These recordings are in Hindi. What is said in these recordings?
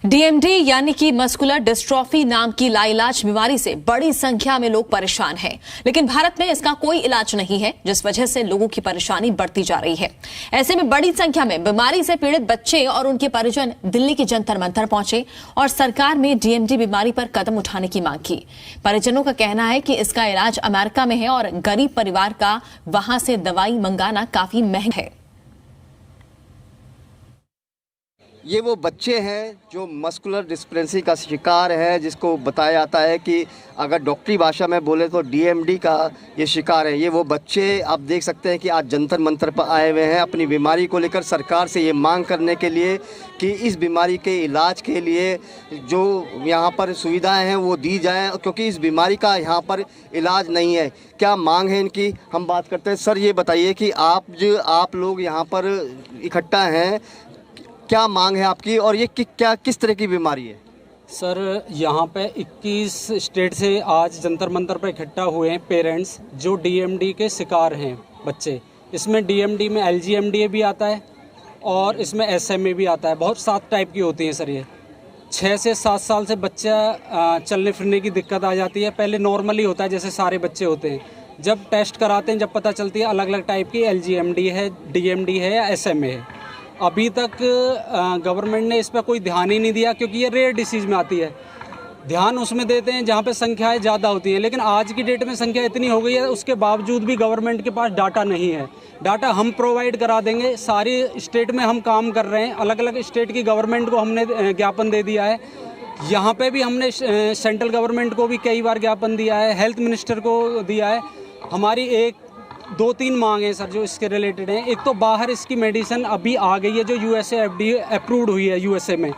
डीएमडी यानी कि मस्कुलर डिस्ट्रॉफी नाम की लाइलाज बीमारी से बड़ी संख्या में लोग परेशान हैं, लेकिन भारत में इसका कोई इलाज नहीं है, जिस वजह से लोगों की परेशानी बढ़ती जा रही है। ऐसे में बड़ी संख्या में बीमारी से पीड़ित बच्चे और उनके परिजन दिल्ली के जंतर मंतर पहुंचे और सरकार में डीएमडी बीमारी पर कदम उठाने की मांग की। परिजनों का कहना है कि इसका इलाज अमेरिका में है और गरीब परिवार का वहां से दवाई मंगाना काफी महंगा है। ये वो बच्चे हैं जो मस्कुलर डिस्प्लेसी का शिकार है, जिसको बताया जाता है कि अगर डॉक्टरी भाषा में बोले तो डीएमडी का ये शिकार है। ये वो बच्चे आप देख सकते हैं कि आज जंतर मंतर पर आए हुए हैं अपनी बीमारी को लेकर सरकार से ये मांग करने के लिए कि इस बीमारी के इलाज के लिए जो यहाँ पर सुविधाएं हैं वो दी जाएं, क्योंकि इस बीमारी का यहाँ पर इलाज नहीं है। क्या मांग है इनकी, हम बात करते हैं। सर ये बताइए कि आप लोग यहाँ पर इकट्ठा हैं, क्या मांग है आपकी और ये किस तरह की बीमारी है? सर यहाँ पे 21 स्टेट से आज जंतर मंतर पर इकट्ठा हुए हैं पेरेंट्स जो डीएमडी के शिकार हैं बच्चे। इसमें डीएमडी में एलजीएमडी भी आता है और इसमें एसएमए भी आता है। बहुत 7 टाइप की होती हैं सर। ये 6 से 7 साल से बच्चा चलने फिरने की दिक्कत आ जाती है। पहले नॉर्मली होता है जैसे सारे बच्चे होते हैं। जब टेस्ट कराते हैं जब पता चलती है अलग अलग टाइप की एलजीएमडी है, डीएमडी है या एसएमए है। अभी तक गवर्नमेंट ने इस पर कोई ध्यान ही नहीं दिया, क्योंकि ये रेयर डिसीज़ में आती है। ध्यान उसमें देते हैं जहाँ पे संख्याएं ज़्यादा होती हैं, लेकिन आज की डेट में संख्या इतनी हो गई है, उसके बावजूद भी गवर्नमेंट के पास डाटा नहीं है। डाटा हम प्रोवाइड करा देंगे। सारी स्टेट में हम काम कर रहे हैं। अलग अलग स्टेट की गवर्नमेंट को हमने ज्ञापन दे दिया है। यहाँ पे भी हमने सेंट्रल गवर्नमेंट को भी कई बार ज्ञापन दिया है, हेल्थ मिनिस्टर को दिया है। हमारी 2-3 मांग हैं सर जो इसके रिलेटेड हैं। एक तो बाहर इसकी मेडिसिन अभी आ गई है जो यूएसए FDA अप्रूव्ड हुई है यूएसए में।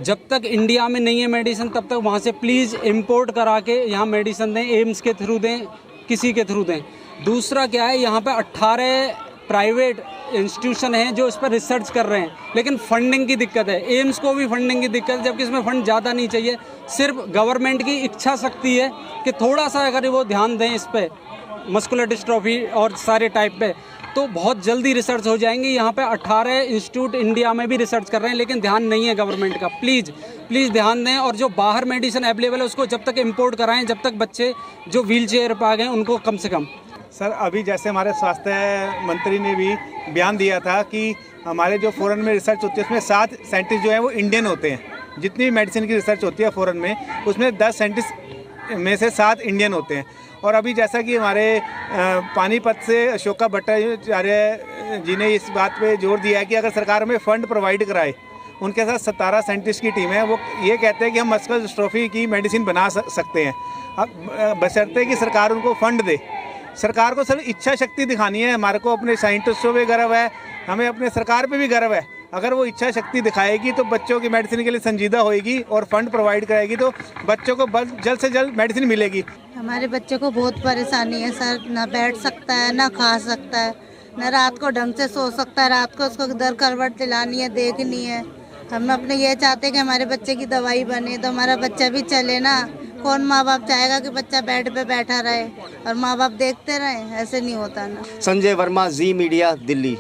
जब तक इंडिया में नहीं है मेडिसिन तब तक वहाँ से प्लीज़ इंपोर्ट करा के यहाँ मेडिसिन दें, एम्स के थ्रू दें, किसी के थ्रू दें। दूसरा क्या है, यहाँ पे 18 प्राइवेट इंस्टीट्यूशन हैं जो इस पर रिसर्च कर रहे हैं, लेकिन फंडिंग की दिक्कत है। एम्स को भी फंडिंग की दिक्कत है, जबकि इसमें फंड ज़्यादा नहीं चाहिए। सिर्फ गवर्नमेंट की इच्छा शक्ति है कि थोड़ा सा अगर वो ध्यान दें इस पर, मस्कुलर डिस्ट्रॉफी और सारे टाइप पे, तो बहुत जल्दी रिसर्च हो जाएंगी। यहाँ पे 18 इंस्टीट्यूट इंडिया में भी रिसर्च कर रहे हैं, लेकिन ध्यान नहीं है गवर्नमेंट का। प्लीज़ ध्यान दें। और जो बाहर मेडिसिन अवेलेबल है उसको जब तक इंपोर्ट कराएं, जब तक बच्चे जो व्हील चेयर पर आ गए उनको कम से कम। सर अभी जैसे हमारे स्वास्थ्य मंत्री ने भी बयान दिया था कि हमारे जो फ़ॉरेन में रिसर्च होती है उसमें 7 साइंटिस्ट जो हैं वो इंडियन होते हैं। जितनी भी मेडिसिन की रिसर्च होती है फ़ॉरेन में, उसमें 10 साइंटिस्ट में से 7 इंडियन होते हैं। और अभी जैसा कि हमारे पानीपत से अशोका भट्टाचार्य जी ने इस बात पे जोर दिया है कि अगर सरकार हमें फ़ंड प्रोवाइड कराए, उनके साथ 17 साइंटिस्ट की टीम है, वो ये कहते हैं कि हम मस्कुलर डिस्ट्रॉफी की मेडिसिन बना सकते हैं, अब बशर्ते कि सरकार उनको फ़ंड दे। सरकार को सिर्फ इच्छा शक्ति दिखानी है। हमारे को अपने साइंटिस्टों पे गर्व है, हमें अपने सरकार पे भी गर्व है। अगर वो इच्छा शक्ति दिखाएगी तो बच्चों की मेडिसिन के लिए संजीदा होएगी और फंड प्रोवाइड कराएगी, तो बच्चों को जल्द से जल्द मेडिसिन मिलेगी। हमारे बच्चे को बहुत परेशानी है सर, ना बैठ सकता है, ना खा सकता है, ना रात को ढंग से सो सकता है। रात को उसको दर करवट दिलानी है, देखनी है। हम अपने ये चाहते हैं कि हमारे बच्चे की दवाई बने तो हमारा बच्चा भी चले ना। कौन माँ बाप चाहेगा कि बच्चा बेड पे बैठा रहे और माँ बाप देखते रहे? ऐसे नहीं होता ना। संजय वर्मा, जी मीडिया, दिल्ली।